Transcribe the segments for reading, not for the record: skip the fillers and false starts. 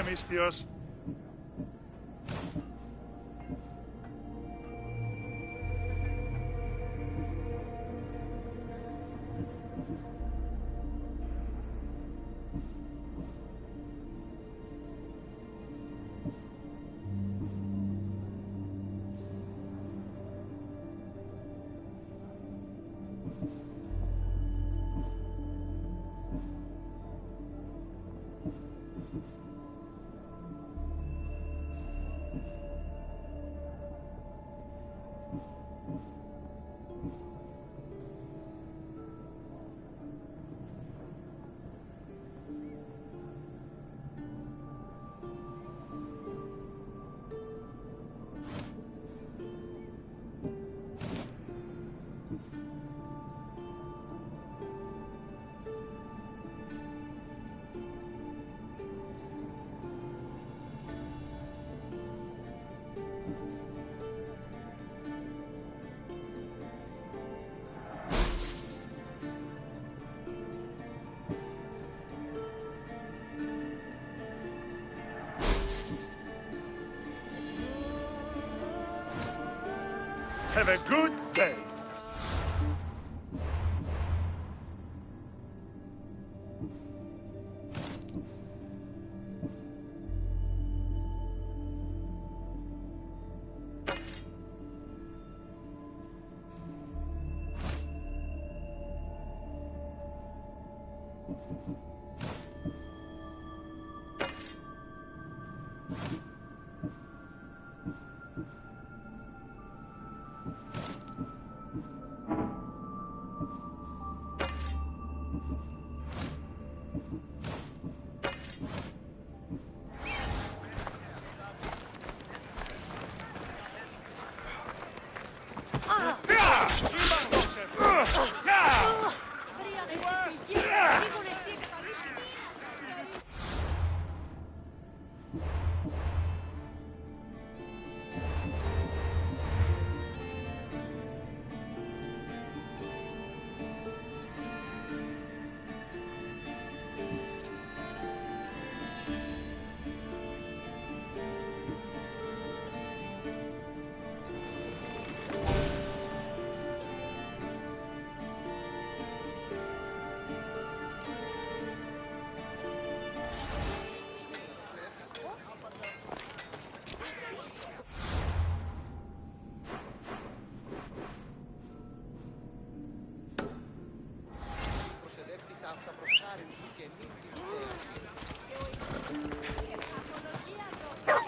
μύστιος. Have a good day.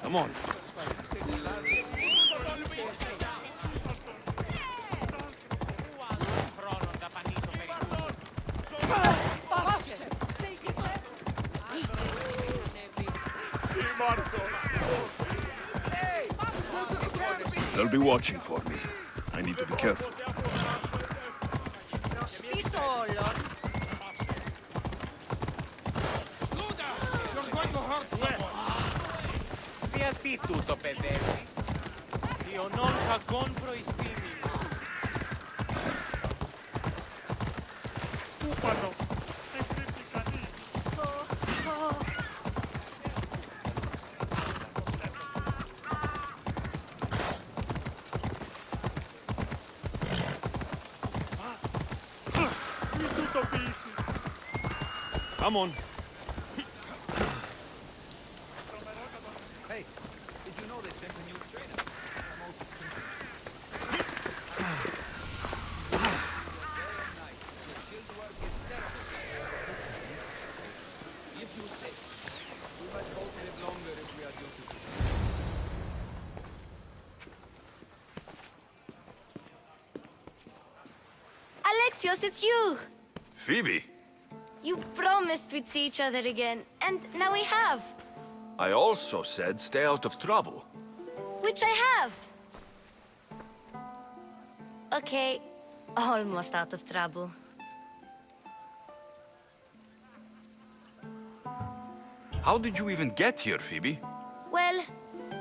Come on. They'll be watching for me. I need to be careful. Γιατί τούτο παιδεύεις, ιονών κακών προϊστήμημα. Πού πάνω, δεν κρύβει κανείς. Μη του το πείσεις. Come on. Hey, did you know they sent a new trainer? If you say, we might both live longer if we are dutiful. Alexios, it's you! Phoebe, You promised we'd see each other again, and now we have. I also said stay out of trouble. Which I have. Okay, almost out of trouble. How did you even get here, Phoebe? Well,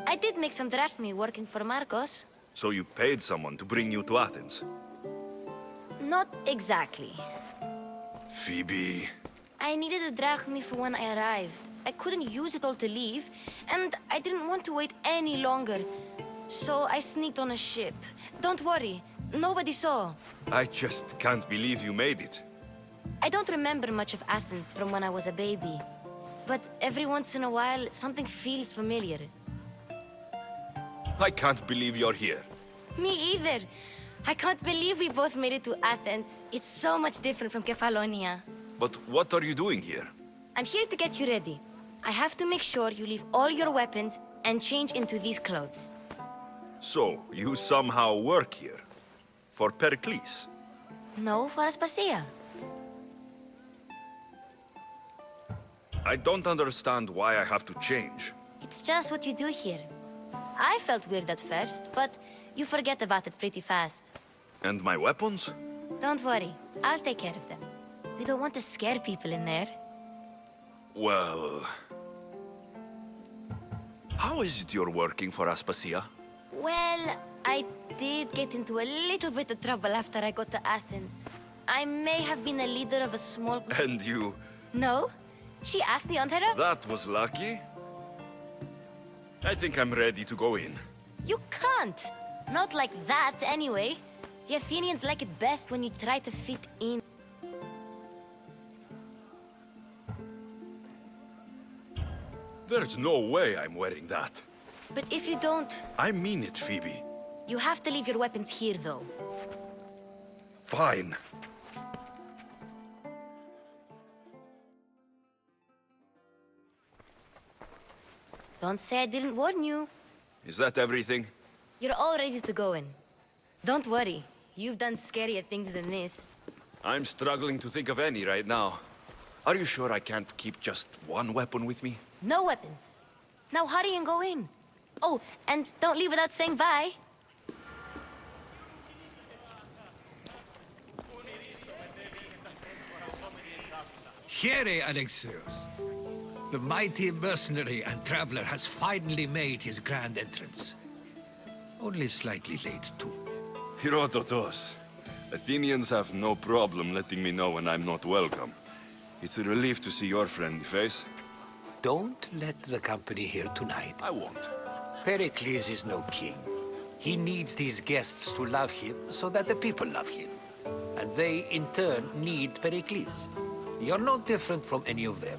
I did make some drachmi working for Marcos. So you paid someone to bring you to Athens? Not exactly. Phoebe... I needed a drachmi for when I arrived, I couldn't use it all to leave, and I didn't want to wait any longer. So I sneaked on a ship. Don't worry, nobody saw. I just can't believe you made it. I don't remember much of Athens from when I was a baby. But every once in a while, something feels familiar. I can't believe you're here. Me either. I can't believe we both made it to Athens. It's so much different from Kefalonia. But what are you doing here? I'm here to get you ready. I have to make sure you leave all your weapons and change into these clothes. So, you somehow work here? For Pericles? No, for Aspasia. I don't understand why I have to change. It's just what you do here. I felt weird at first, but you forget about it pretty fast. And my weapons? Don't worry, I'll take care of them. We don't want to scare people in there. Well... How is it you're working for Aspasia? Well, I did get into a little bit of trouble after I got to Athens. I may have been a leader of a small group. And you... No? She asked the Antara? That was lucky. I think I'm ready to go in. You can't. Not like that, anyway. The Athenians like it best when you try to fit in. There's no way I'm wearing that. But if you don't, I mean it, Phoebe. you have to leave your weapons here, though. Fine. Don't say I didn't warn you. Is that everything? You're all ready to go in. Don't worry. You've done scarier things than this. I'm struggling to think of any right now. Are you sure I can't keep just one weapon with me? No weapons. Now hurry and go in. Oh, and don't leave without saying bye. Here, Alexios. The mighty mercenary and traveler has finally made his grand entrance. Only slightly late, too. Herodotos. Athenians have no problem letting me know when I'm not welcome. It's a relief to see your friendly face. Don't let the company here tonight. I won't. Pericles is no king. He needs these guests to love him so that the people love him. And they, in turn, need Pericles. You're no different from any of them.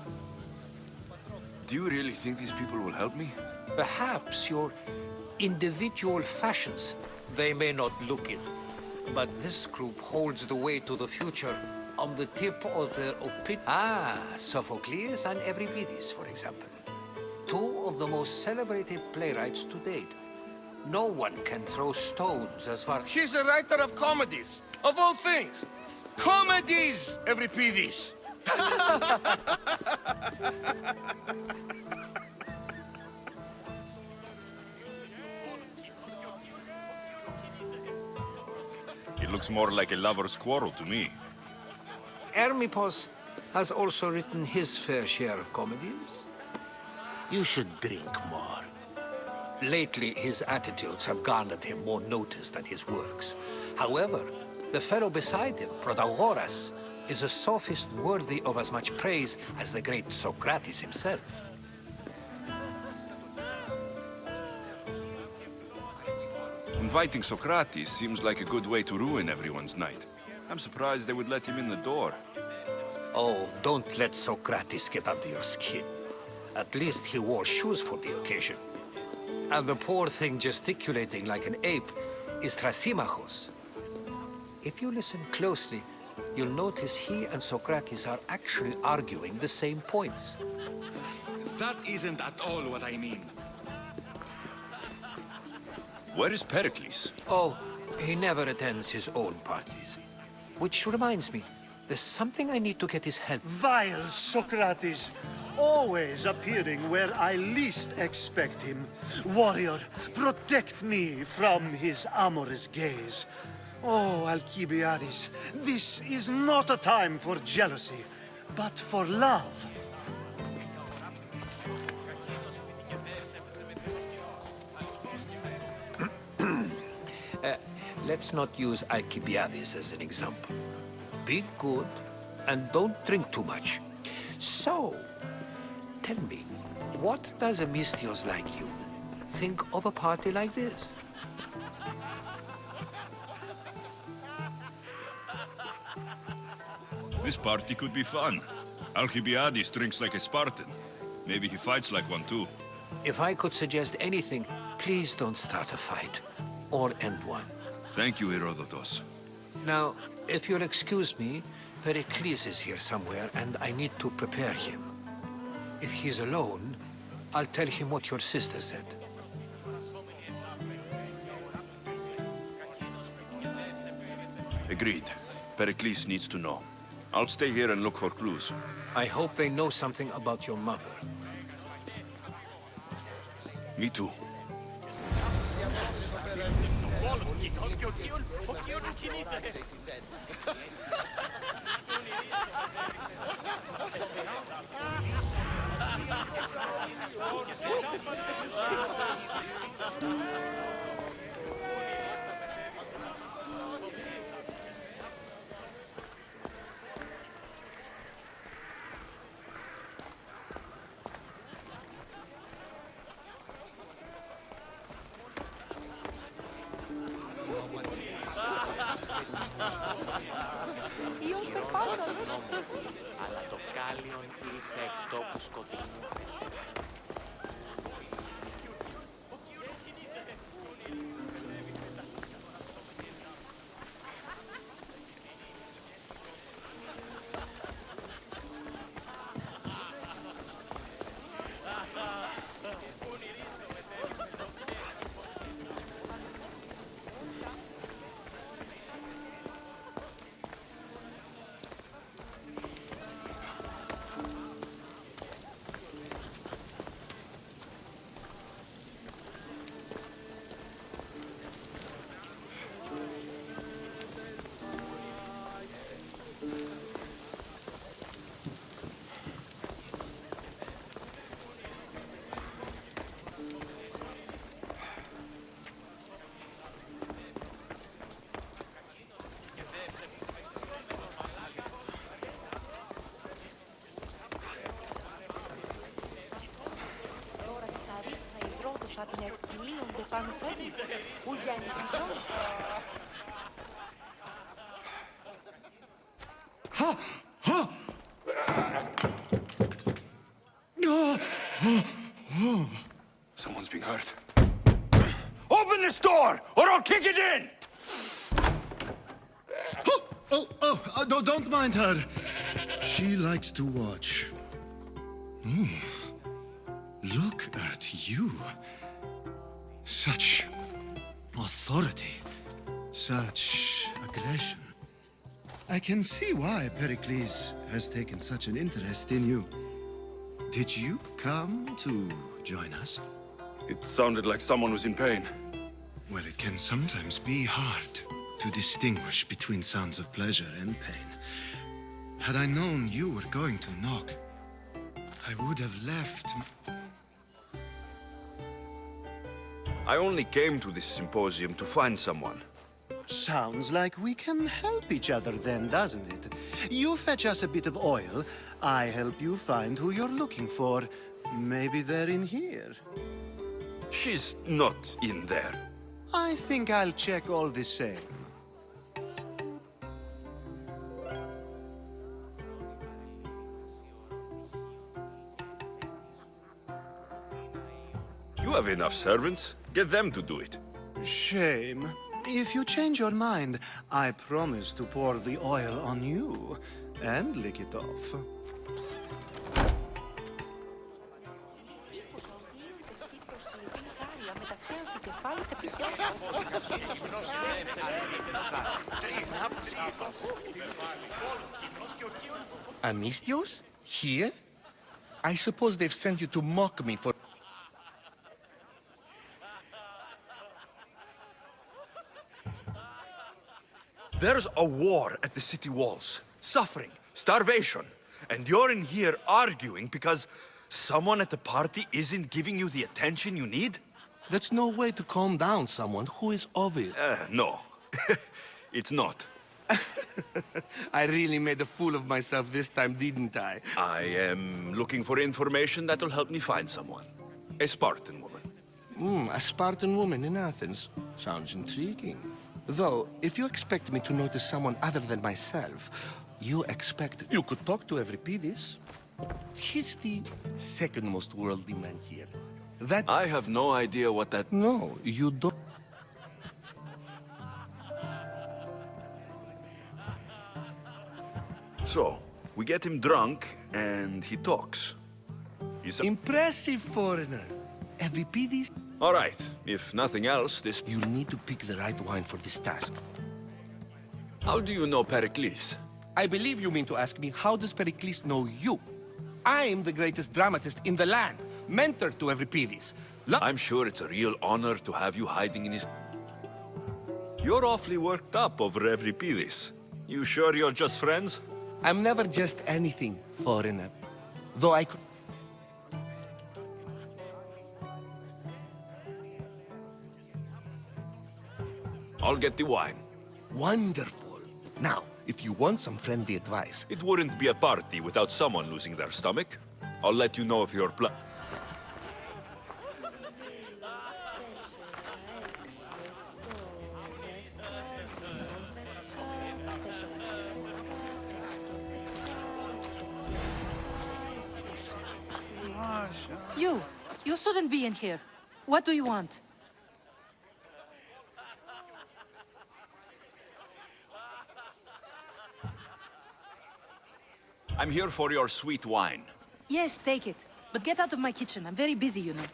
Do you really think these people will help me? Perhaps your individual fashions, they may not look it. But this group holds the way to the future on the tip of their opinion. Ah, Sophocles and Euripides, for example. Two of the most celebrated playwrights to date. No one can throw stones as far... He's a writer of comedies, of all things. Comedies, Euripides. It looks more like a lover's quarrel to me. Hermippos has also written his fair share of comedies. You should drink more. Lately, his attitudes have garnered him more notice than his works. However, the fellow beside him, Protagoras, is a sophist worthy of as much praise as the great Socrates himself. Inviting Socrates seems like a good way to ruin everyone's night. I'm surprised they would let him in the door. Oh, don't let Socrates get under your skin. At least he wore shoes for the occasion. And the poor thing gesticulating like an ape is Thrasymachos. If you listen closely, you'll notice he and Socrates are actually arguing the same points. That isn't at all what I mean. Where is Pericles? Oh, he never attends his own parties. Which reminds me, there's something I need to get his help. Vile Socrates, always appearing where I least expect him. Warrior, protect me from his amorous gaze. Oh, Alcibiades, this is not a time for jealousy, but for love. Let's not use Alcibiades as an example. Be good and don't drink too much. So, tell me, what does a Mistios like you think of a party like this? This party could be fun. Alcibiades drinks like a Spartan. Maybe he fights like one too. If I could suggest anything, please don't start a fight. Or end one. Thank you, Herodotus. Now, if you'll excuse me, Pericles is here somewhere, and I need to prepare him. If he's alone, I'll tell him what your sister said. Agreed. Pericles needs to know. I'll stay here and look for clues. I hope they know something about your mother. Me too. Αλλά το κάλιον ήλθε εκ τόπου σκοτεινού. Someone's being hurt. Open this door, or I'll kick it in! Don't mind her. She likes to watch. Look at you. Such authority. Such aggression. I can see why Pericles has taken such an interest in you. Did you come to join us? It sounded like someone was in pain. Well, it can sometimes be hard to distinguish between sounds of pleasure and pain. Had I known you were going to knock, I would have left. I only came to this symposium to find someone. Sounds like we can help each other then, doesn't it? You fetch us a bit of oil, I help you find who you're looking for. Maybe they're in here. She's not in there. I think I'll check all the same. You have enough servants. Get them to do it. Shame. If you change your mind, I promise to pour the oil on you and lick it off. Amistios? Here? I suppose they've sent you to mock me for... There's a war at the city walls. Suffering, starvation. And you're in here arguing because someone at the party isn't giving you the attention you need? That's no way to calm down someone who is obvious. No. It's not. I really made a fool of myself this time, didn't I? I am looking for information that will help me find someone. A Spartan woman. A Spartan woman in Athens. Sounds intriguing. Though, if you expect me to notice someone other than myself, you could talk to Euripides. He's the second most worldly man here. I have no idea what that... No, you don't. So, we get him drunk, and he talks. He's... Impressive foreigner. Euripides? All right, if nothing else, this... You need to pick the right wine for this task. How do you know Pericles? I believe you mean to ask me, how does Pericles know you? I'm the greatest dramatist in the land, mentor to Euripides. I'm sure it's a real honor to have you hiding in his... You're awfully worked up over Euripides. You sure you're just friends? I'm never just anything, foreigner. Though I could... I'll get the wine. Wonderful. Now, if you want some friendly advice... It wouldn't be a party without someone losing their stomach. I'll let you know if you're You shouldn't be in here. What do you want? I'm here for your sweet wine. Yes, take it. But get out of my kitchen. I'm very busy, you know.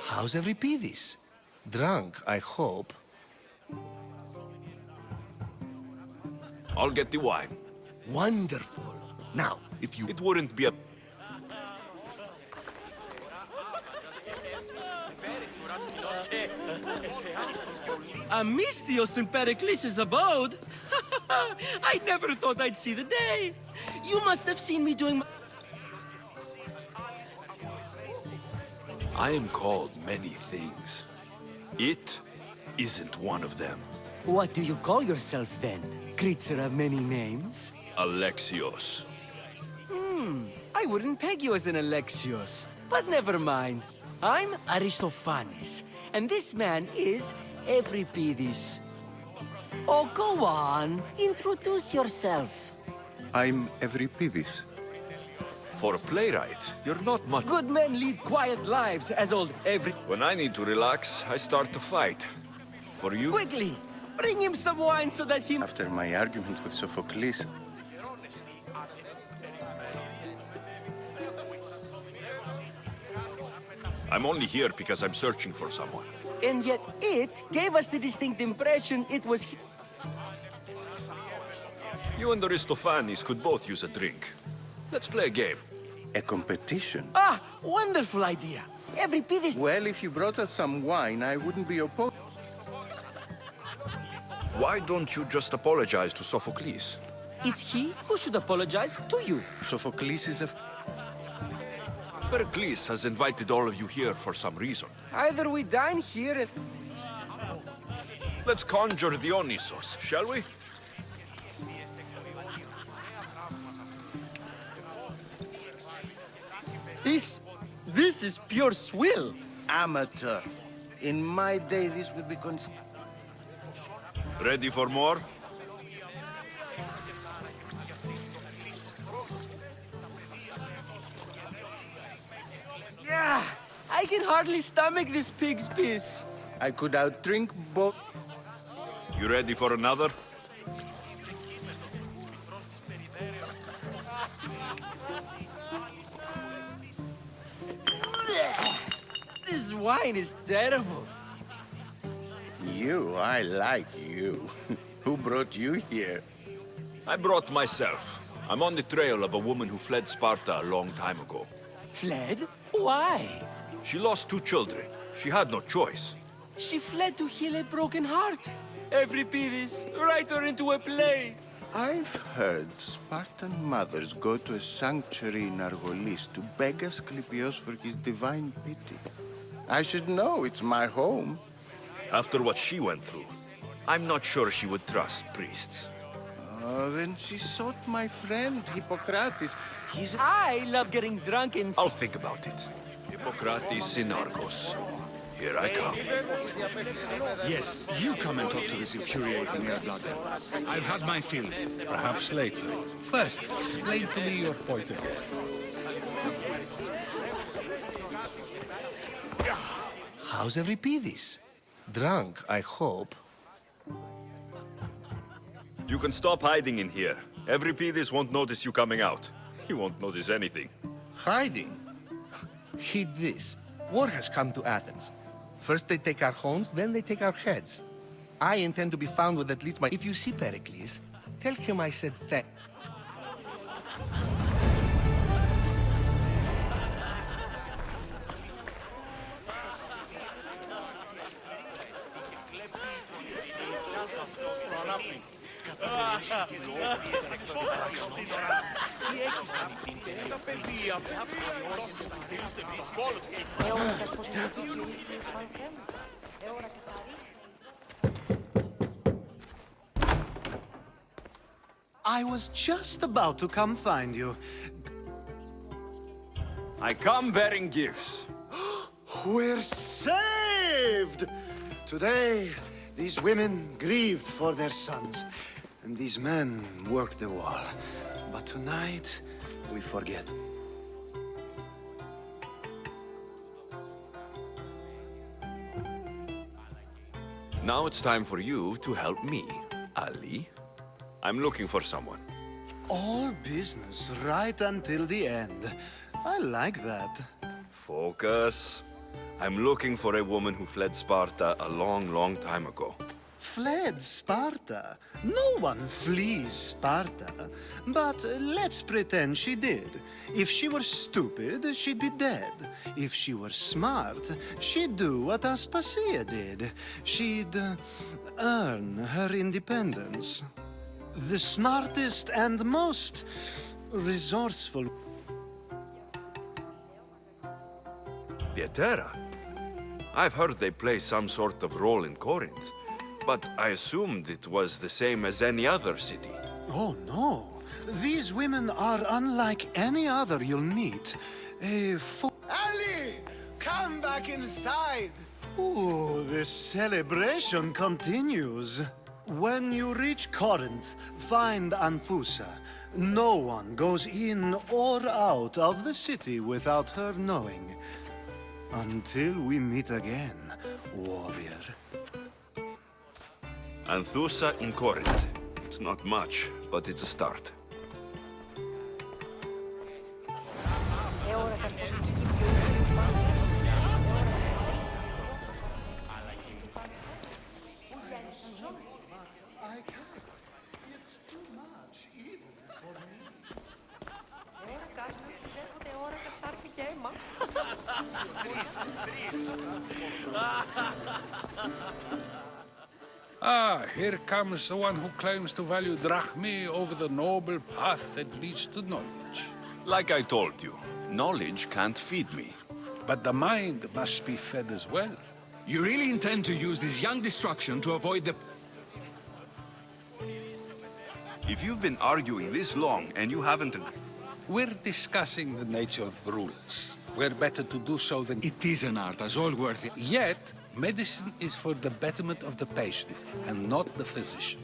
How's Euripides? Drunk, I hope. I'll get the wine. Wonderful. Now, if you... It wouldn't be a... Amistios in Pericles' abode? I never thought I'd see the day. You must have seen me doing... I am called many things. It isn't one of them. What do you call yourself then? Creature of many names? Alexios. I wouldn't peg you as an Alexios. But never mind. I'm Aristophanes, and this man is Euripides. Oh, go on. Introduce yourself. I'm Euripides. For a playwright, you're not much... Good men lead quiet lives, as old When I need to relax, I start to fight. For you... Quickly! Bring him some wine so that he... After my argument with Sophocles, I'm only here because I'm searching for someone. And yet it gave us the distinct impression it was... You and Aristophanes could both use a drink. Let's play a game. a competition. Ah, wonderful idea. Euripides... Well, if you brought us some wine, I wouldn't be opposed. Why don't you just apologize to Sophocles? It's he who should apologize to you. Sophocles is a... Pericles has invited all of you here for some reason. Either we dine here and... Let's conjure Dionysos, shall we? This is pure swill. Amateur. In my day, this would be considered... Ready for more? Yeah, I can hardly stomach this pig's piss. I could outdrink both... You ready for another? This wine is terrible. You, I like you. Who brought you here? I brought myself. I'm on the trail of a woman who fled Sparta a long time ago. Fled? Why? She lost 2 children. She had no choice. She fled to heal a broken heart. Euripides, write her into a play. I've heard Spartan mothers go to a sanctuary in Argolis to beg Asclepios for his divine pity. I should know, it's my home. After what she went through, I'm not sure she would trust priests. Oh, then she sought my friend, Hippocrates. He's... I love getting drunk in... I'll think about it. Hippocrates in Argos. Here I come. Yes, you come and talk to this infuriating air-blooded. I've had my fill. Perhaps later. First, explain to me your point again. How's Euripides? Drunk, I hope. You can stop hiding in here. Euripides won't notice you coming out. He won't notice anything. Hiding? Heed this. War has come to Athens. First they take our homes, then they take our heads. I intend to be found with at least my... If you see Pericles, tell him I said thank... I was just about to come find you. I come bearing gifts. We're saved! Today, these women grieved for their sons, and these men worked the wall. But tonight, we forget. Now it's time for you to help me, Ali. I'm looking for someone. All business right until the end. I like that. Focus. I'm looking for a woman who fled Sparta a long, long time ago. Fled Sparta? No one flees Sparta. But let's pretend she did. If she were stupid, she'd be dead. If she were smart, she'd do what Aspasia did. She'd earn her independence. The smartest and most resourceful. Pietera. I've heard they play some sort of role in Corinth, but I assumed it was the same as any other city. Oh, no. These women are unlike any other you'll meet. Ali! Come back inside! Ooh, the celebration continues. When you reach Corinth, find Anthusa. No one goes in or out of the city without her knowing. Until we meet again, warrior. Anthusa in Corinth. It's not much, but it's a start. Ah, here comes the one who claims to value drachmae over the noble path that leads to knowledge. Like I told you, knowledge can't feed me. But the mind must be fed as well. You really intend to use this young destruction to avoid the... If you've been arguing this long and you haven't... We're discussing the nature of rules. We're better to do so than... It is an art, as all worthy... Yet, medicine is for the betterment of the patient, and not the physician.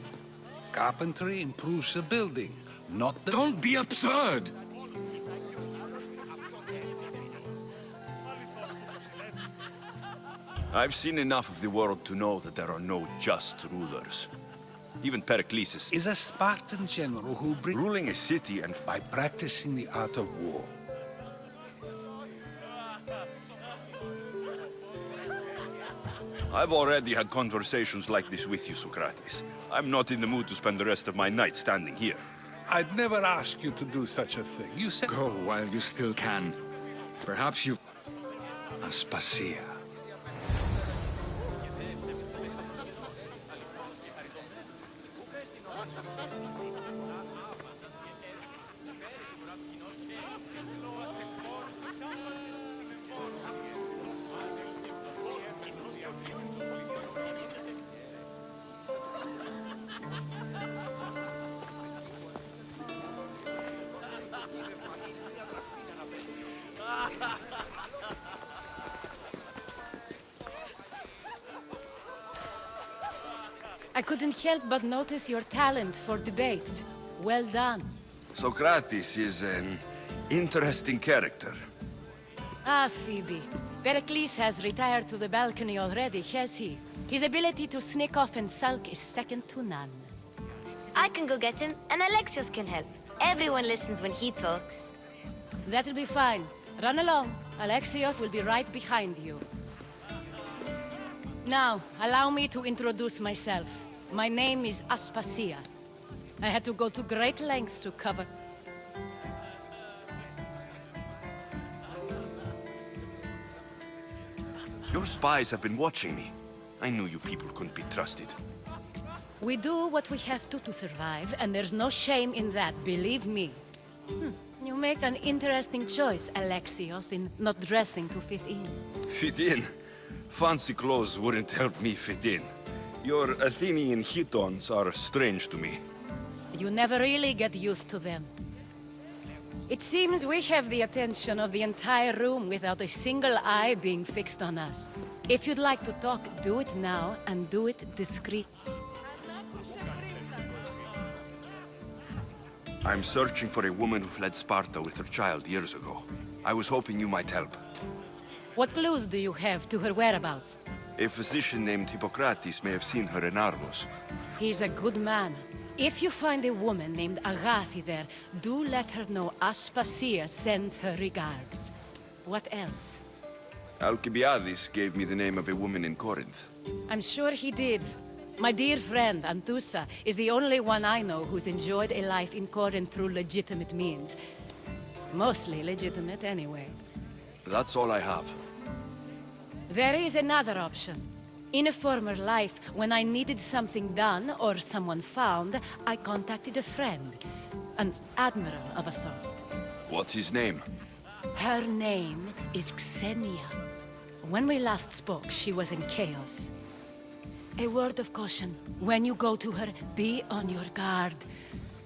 Carpentry improves the building, not the... Don't be absurd! I've seen enough of the world to know that there are no just rulers. Even Pericles is a Spartan general who ruling a city and by practicing the art of war. I've already had conversations like this with you, Socrates. I'm not in the mood to spend the rest of my night standing here. I'd never ask you to do such a thing. You said... Go while you still can. Perhaps you... Aspasia. I couldn't help but notice your talent for debate. Well done. Socrates is an interesting character. Ah, Phoebe. Pericles has retired to the balcony already, has he? His ability to sneak off and sulk is second to none. I can go get him, and Alexios can help. Everyone listens when he talks. That'll be fine. Run along. Alexios will be right behind you. Now, allow me to introduce myself. My name is Aspasia. I had to go to great lengths to cover... Your spies have been watching me. I knew you people couldn't be trusted. We do what we have to survive, and there's no shame in that, believe me. You make an interesting choice, Alexios, in not dressing to fit in. Fit in? Fancy clothes wouldn't help me fit in. Your Athenian hitons are strange to me. You never really get used to them. It seems we have the attention of the entire room without a single eye being fixed on us. If you'd like to talk, do it now, and do it discreet. I'm searching for a woman who fled Sparta with her child years ago. I was hoping you might help. What clues do you have to her whereabouts? A physician named Hippocrates may have seen her in Argos. He's a good man. If you find a woman named Agathi there, do let her know Aspasia sends her regards. What else? Alcibiades gave me the name of a woman in Corinth. I'm sure he did. My dear friend, Anthusa, is the only one I know who's enjoyed a life in Corinth through legitimate means. Mostly legitimate, anyway. That's all I have. There is another option. In a former life, when I needed something done or someone found, I contacted a friend. An admiral of a sort. What's his name? Her name is Xenia. When we last spoke, she was in chaos. A word of caution. When you go to her, be on your guard.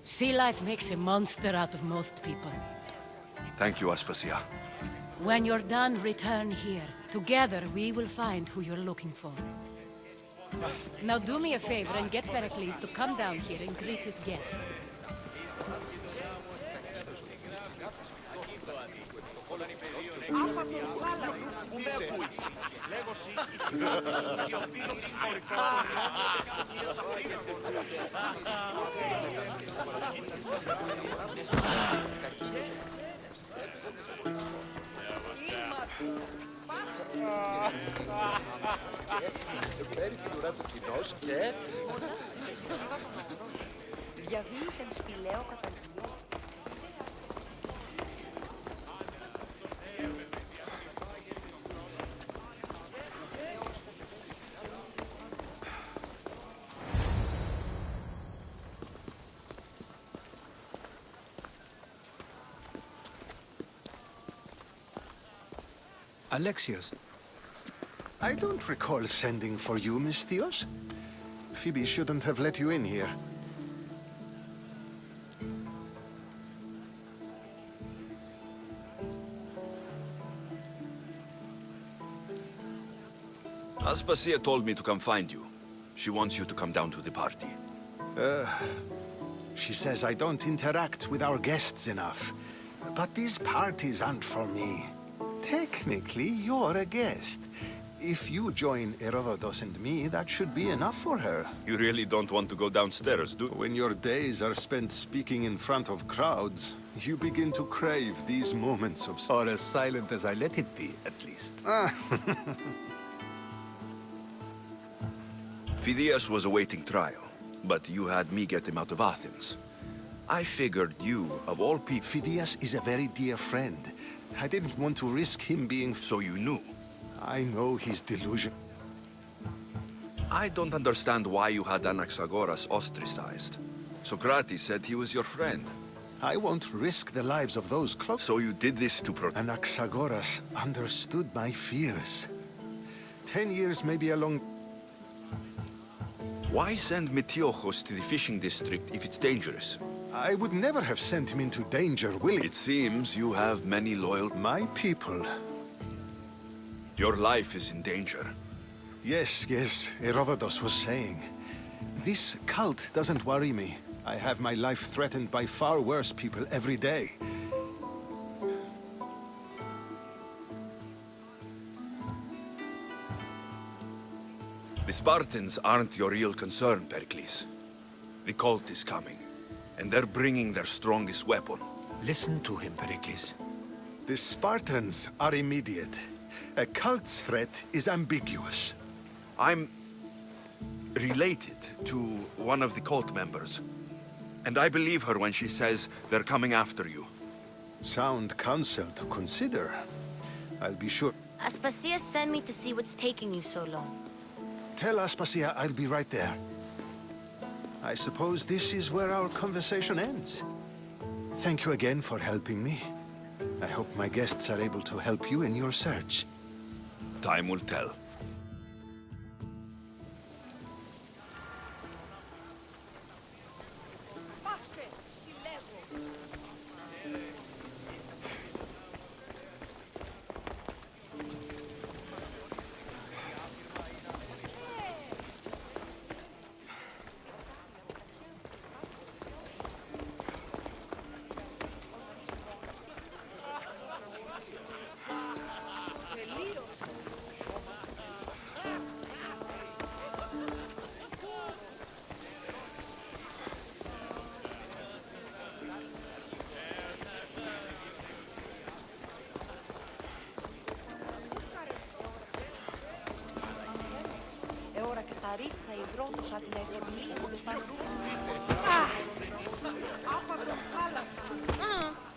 Sea life makes a monster out of most people. Thank you, Aspasia. When you're done, return here. Together, we will find who you're looking for. Now do me a favor and get Pericles to come down here and greet his guests. Alexios, I don't recall sending for you, Miss Theos. Phoebe shouldn't have let you in here. Aspasia told me to come find you. She wants you to come down to the party. She says I don't interact with our guests enough. But these parties aren't for me. Technically, you're a guest. If you join Herodotus and me, that should be enough for her. You really don't want to go downstairs, do you? When your days are spent speaking in front of crowds, you begin to crave these moments of... Or as silent as I let it be, at least. Phidias was awaiting trial, but you had me get him out of Athens. I figured you, of all people... Phidias is a very dear friend. I didn't want to risk him being... So you knew? I know his delusion. I don't understand why you had Anaxagoras ostracized. Socrates said he was your friend. I won't risk the lives of those close... So you did this to protect... Anaxagoras understood my fears. 10 years may be a long... Why send Metiochos to the fishing district if it's dangerous? I would never have sent him into danger, will it? It seems you have many loyal... My people. Your life is in danger. Yes, Herodotus was saying. This cult doesn't worry me. I have my life threatened by far worse people every day. The Spartans aren't your real concern, Pericles. The cult is coming, and they're bringing their strongest weapon. Listen to him, Pericles. The Spartans are immediate. A cult's threat is ambiguous. I'm related to one of the cult members, and I believe her when she says they're coming after you. Sound counsel to consider. I'll be sure. Aspasia sent me to see what's taking you so long. Tell Aspasia I'll be right there. I suppose this is where our conversation ends. Thank you again for helping me. I hope my guests are able to help you in your search. Time will tell.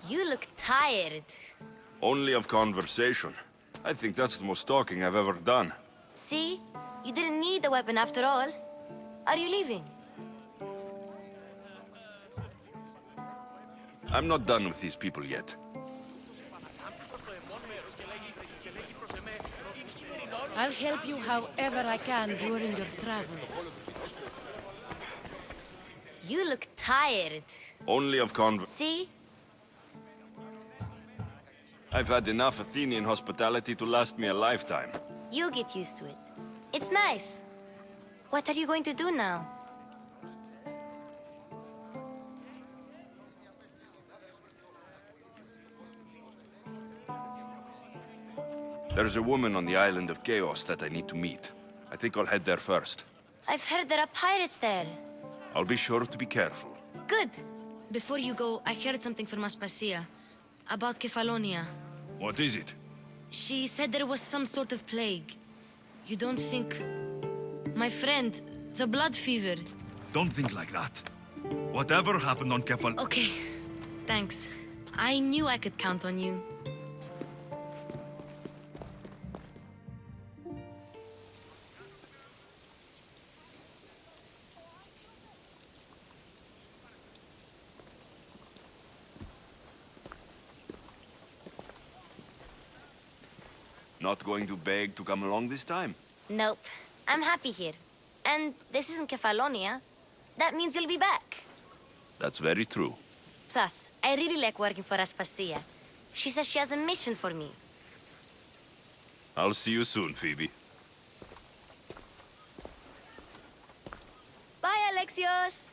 You look tired. Only of conversation. I think that's the most talking I've ever done. See? You didn't need the weapon after all. Are you leaving? I'm not done with these people yet. I'll help you however I can during your travels. You look tired. Only of See? I've had enough Athenian hospitality to last me a lifetime. You get used to it. It's nice. What are you going to do now? There's a woman on the island of Chaos that I need to meet. I think I'll head there first. I've heard there are pirates there. I'll be sure to be careful. Good. Before you go, I heard something from Aspasia. About Kefalonia. What is it? She said there was some sort of plague. You don't think... My friend, the blood fever. Don't think like that. Whatever happened on Kefal... Okay, thanks. I knew I could count on you. Not going to beg to come along this time? Nope. I'm happy here. And this isn't Kefalonia. That means you'll be back. That's very true. Plus, I really like working for Aspasia. She says she has a mission for me. I'll see you soon, Phoebe. Bye, Alexios!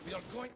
We are going...